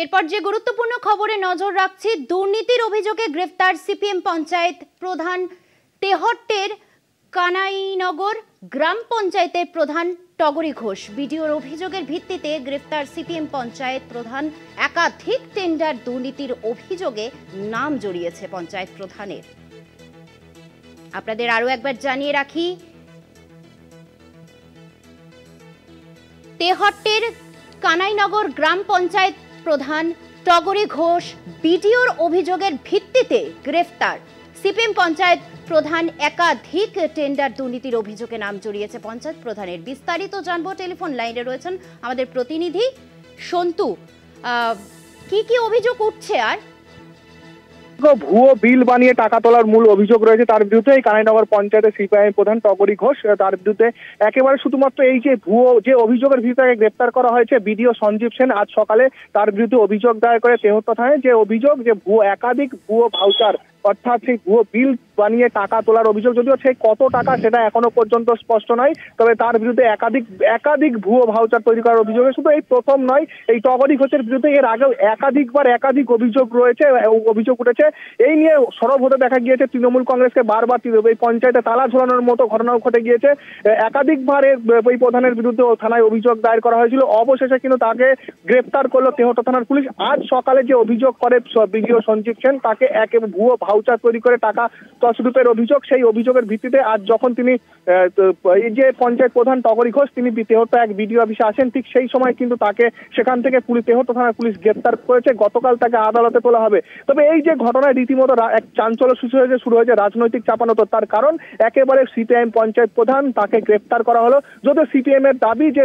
এরপর যে গুরুত্বপূর্ণ খবরে নজর রাখছি, দুর্নীতির অভিযোগে গ্রেফতার সিপিএম পঞ্চায়েত প্রধান তেহট্টের কানাইনগর গ্রাম পঞ্চায়েতের প্রধান টগরী ঘোষ। বিডিওর অভিযোগের ভিত্তিতে গ্রেফতার সিপিএম পঞ্চায়েত প্রধান। একাধিক টেন্ডার দুর্নীতির অভিযোগে নাম জড়িয়েছে পঞ্চায়েত প্রধানের। আপনাদের আরো একবার জানিয়ে রাখি, তেহট্টের কানাইনগর গ্রাম পঞ্চায়েত প্রধান টগরী ঘোষ বিডিওর অভিযোগের ভিত্তিতে গ্রেফতার। সিপিএম পঞ্চায়েত প্রধান একাধিক টেন্ডার দুর্নীতির অভিযোগে নাম জড়িয়েছে পঞ্চায়েত প্রধানের। বিস্তারিত জানবো, টেলিফোন লাইনে রয়েছেন আমাদের প্রতিনিধি সন্তু। কি অভিযোগ উঠছে? আর ভুয়ো বিল বানিয়ে টাকা তোলার মূল অভিযোগ রয়েছে তার বিরুদ্ধে। এই কানাইনগর পঞ্চায়েতের সিপিআইএম প্রধান টগরী ঘোষ, তার বিরুদ্ধে একেবারে শুধুমাত্র এই যে ভুয়ো যে অভিযোগের ভিত্তিতে গ্রেপ্তার করা হয়েছে বিডিও সঞ্জীব সেন আজ সকালে তার বিরুদ্ধে অভিযোগ দায়ের করে তেহট্ট থানায়। যে অভিযোগ যে একাধিক ভুয়ো ভাউচার অর্থাৎ সেই ভুয়ো বিল বানিয়ে টাকা তোলার অভিযোগ, যদিও সেই কত টাকা সেটা এখনো পর্যন্ত স্পষ্ট নয়, তবে তার বিরুদ্ধে একাধিক ভুয়ো ভাউচার তৈরি করার অভিযোগে শুধু এই প্রথম নয়, এই টগরী ঘোষের বিরুদ্ধে এর আগেও একাধিক অভিযোগ রয়েছে, অভিযোগ উঠেছে। এই নিয়ে সরব হতে দেখা গিয়েছে তৃণমূল কংগ্রেসকে বারবার এই পঞ্চায়েতে তালা ঝোলানোর মতো ঘটনাও ঘটে গিয়েছে। একাধিকবার এই প্রধানের বিরুদ্ধে থানায় অভিযোগ দায়ের করা হয়েছিল, অবশেষে কিন্তু তাকে গ্রেপ্তার করলো তেহট্ট থানার পুলিশ। আজ সকালে যে অভিযোগ করে বিডিও সঞ্জীব সেন, তাকে ভুয়ো ভাউচার তৈরি করে টাকা তছরূপের অভিযোগ, সেই অভিযোগের ভিত্তিতে আজ যখন তিনি এই যে পঞ্চায়েত প্রধান টগরী ঘোষ তিনি তেহট্ট এক বিডিও অফিসে আসেন, ঠিক সেই সময় কিন্তু তাকে সেখান থেকে তেহট্ট থানার পুলিশ গ্রেপ্তার করেছে। গতকাল তাকে আদালতে তোলা হবে। তবে এই যে ঘটনায় রীতিমতো এক চাঞ্চল্য শুরু হয়েছে রাজনৈতিক চাপানোতর। তার কারণ একেবারে সিপিআইএম পঞ্চায়েত প্রধান, তাকে গ্রেপ্তার করা হলো। যদিও সিপিএম এর দাবি যে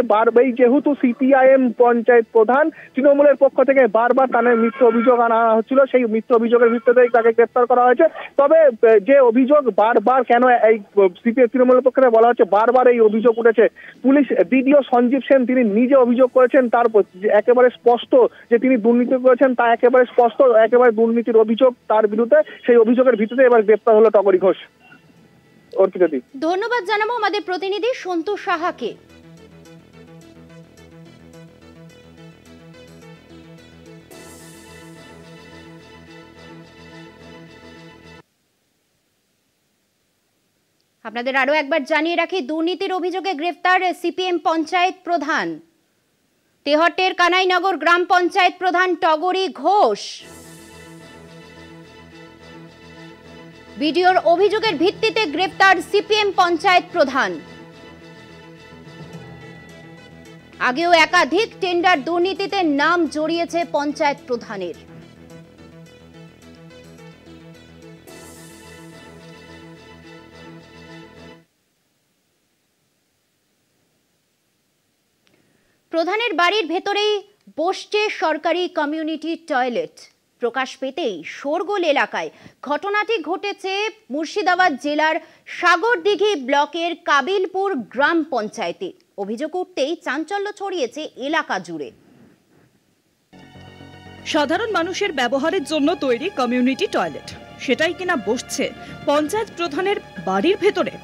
যেহেতু সিপিআইএম পঞ্চায়েত প্রধান, তৃণমূলের পক্ষ থেকে বারবার তার মিথ্যে অভিযোগ আনা হচ্ছিল, সেই মিথ্যে অভিযোগের ভিত্তিতেই তাকে গ্রেপ্তার করা হয়েছে। তবে যে অভিযোগ বারবার কেন এই সিপিএম তৃণমূলের পক্ষ থেকে বলা হচ্ছে বারবার এই অভিযোগ উঠেছে, পুলিশ বিডিও সঞ্জীব সেন তিনি নিজে অভিযোগ করেছেন, তার একেবারে স্পষ্ট যে তিনি দুর্নীতি করেছেন, তা একেবারে স্পষ্ট, একেবারে দুর্নীতির অভিযোগ তার বিরুদ্ধে। সেই অভিযোগের ভিত্তিতে এবার গ্রেপ্তার হলো টগরী ঘোষ। ধন্যবাদ জানাবো আমাদের প্রতিনিধি সন্তু সাহাকে। আপনাদের আরো একবার জানিয়ে রাখি, দুর্নীতির অভিযোগে গ্রেফতার সিপিএম পঞ্চায়েত প্রধান। তেহট্টের কানাইনগর গ্রাম পঞ্চায়েত প্রধান টগরী ঘোষ বিডিওর অভিযোগের ভিত্তিতে গ্রেফতার সিপিএম পঞ্চায়েত প্রধান। আগেও একাধিক টেন্ডার দুর্নীতিতে নাম জড়িয়েছে পঞ্চায়েত প্রধানের। প্রধানের বাড়ির ভেতরেই বসছে সরকারি কমিউনিটি টয়লেট। প্রকাশ পেতেই শোরগোল এলাকায়। ঘটনাটি ঘটেছে মুর্শিদাবাদ জেলার সাগরদিঘি ব্লকের কাবিলপুর গ্রাম পঞ্চায়েতে। অভিযোগ উঠতেই চাঞ্চল্য ছড়িয়েছে এলাকা জুড়ে। সাধারণ মানুষের ব্যবহারের জন্য তৈরি কমিউনিটি টয়লেট, সেটাই কিনা বসছে পঞ্চায়েত প্রধানের বাড়ির ভেতরে।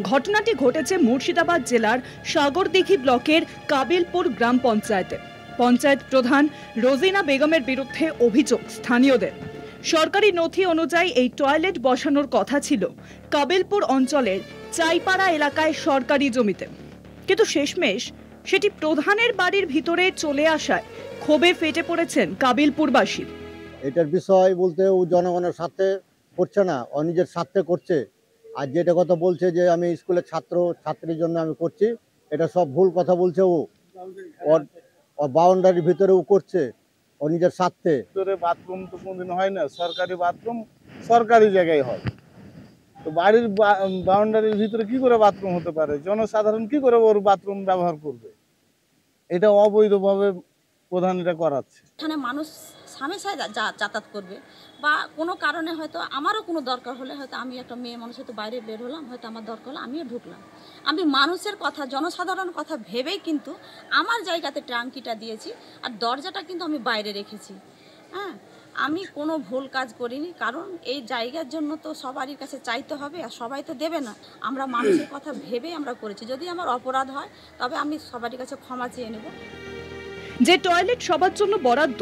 ঘটনাটি ঘটেছে মুর্শিদাবাদ জেলার সাগরদিঘি ব্লকের কাবিলপুর গ্রাম পঞ্চায়েতে। পঞ্চায়েত প্রধান রোজিনা বেগমের বিরুদ্ধে অভিযোগ স্থানীয়দের। সরকারি নথি অনুযায়ী এই টয়লেট বসানোর কথা ছিল কাবিলপুর অঞ্চলের চাইপাড়া এলাকায় সরকারি জমিতে, কিন্তু শেষমেশ সেটি প্রধানের বাড়ির ভিতরে চলে আসায় ক্ষোভে ফেটে পড়েছেন কাবিলপুরবাসী। এটার বিষয় বলতে ও জনগণের স্বার্থে করছে না, ও নিজের স্বার্থে করছে। আর যেটা কথা বলছে যে আমি স্কুলের ছাত্রীর জন্য আমি করছি, এটা সব ভুল কথা বলছে। ওর বাউন্ডারির ভিতরে ও করছে ও নিজের স্বার্থে। বাথরুম তো কোনদিন হয় না, সরকারি বাথরুম সরকারি জায়গায় হয়, তো বাড়ির বাউন্ডারির ভিতরে কি করে বাথরুম হতে পারে? জনসাধারণ কি করে ওর বাথরুম ব্যবহার করবে? এটা অবৈধভাবে প্রধান এটা করাচ্ছে। এখানে মানুষ হামেশাই যাতায়াত করবে, বা কোনো কারণে হয়তো আমারও কোনো দরকার হলে হয়তো আমি একটা মেয়ে মানুষ হয়তো বাইরে বের হলাম, হয়তো আমার দরকার হলো আমিও ঢুকলাম। আমি মানুষের কথা, জনসাধারণ কথা ভেবেই কিন্তু আমার জায়গাতে ট্যাঙ্কিটা দিয়েছি, আর দরজাটা কিন্তু আমি বাইরে রেখেছি। হ্যাঁ, আমি কোনো ভুল কাজ করিনি, কারণ এই জায়গার জন্য তো সবারই কাছে চাইতে হবে, আর সবাই তো দেবে না। আমরা মানুষের কথা ভেবেই আমরা করেছি। যদি আমার অপরাধ হয় তবে আমি সবারই কাছে ক্ষমা চেয়ে নেব। যে টয়লেট সবার জন্য বরাদ্দ,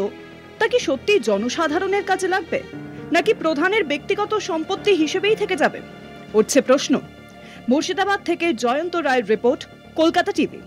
তা কি সত্যি জনসাধারণের কাজে লাগবে, নাকি প্রধানের ব্যক্তিগত সম্পত্তি হিসেবেই থেকে যাবে? উঠছে প্রশ্ন। মুর্শিদাবাদ থেকে জয়ন্ত রায়ের রিপোর্ট, কলকাতা টিভি।